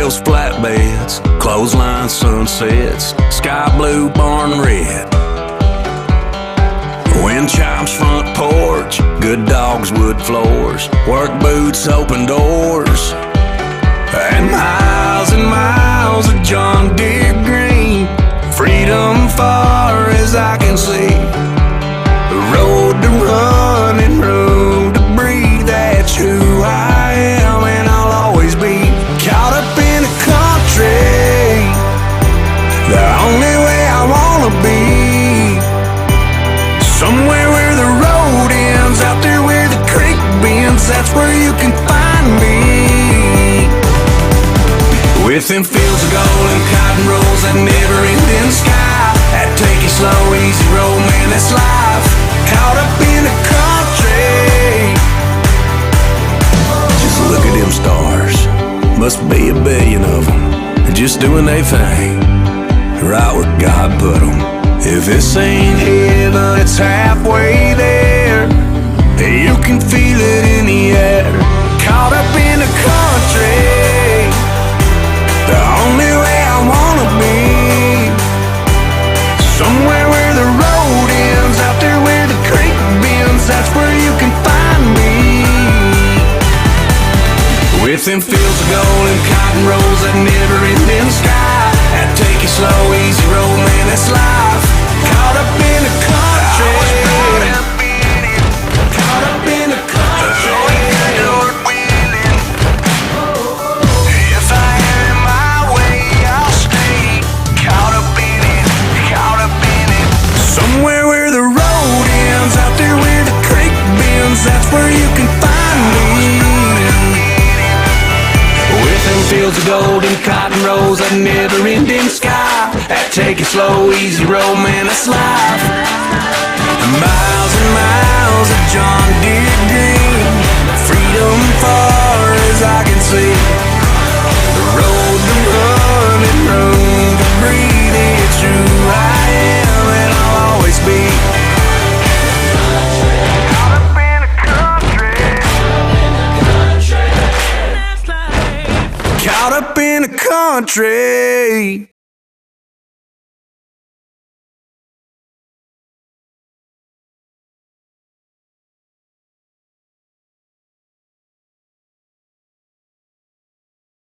rails, flatbeds, clothesline sunsets, sky blue, barn red. Wind chimes, front porch, good dogs, wood floors, work boots, open doors, and miles of John Deere green. Freedom far as I can see. The road to run and room to breathe. That's who I am and I'll always be. Caught up in a country, the only way I wanna be. Somewhere where the road ends, out there where the creek bends. That's where you can find me. With them fields of gold and cotton rolls, that never-ending sky, that take it slow, easy road, man, that's life. Caught up in the country. Just look at them stars, must be a billion of them, just doing their thing, right where God put them. If this ain't heaven, it's halfway there. You can feel it in the air. Caught up in the country, the only way I wanna be. Somewhere where the road ends, out there where the creek bends. That's where you can find me. With them fields of gold and cotton rolls, that never-ending sky, that take it slow, easy road, man, that's life. Caught up in the country. Caught up in the country. If I have it my way, I'll stay. Caught up in it, caught up in it. Somewhere where the road ends, out there where the creek bends. That's where you can find me. With them fields of gold and cotton rolls, that never-ending sky, that take it slow, easy road, man, that's life. Miles and miles of John Deere green. Freedom far as I can see. The road to run and room to breathe. It's who I am and I'll always be. Caught up in a country. Caught up in a country.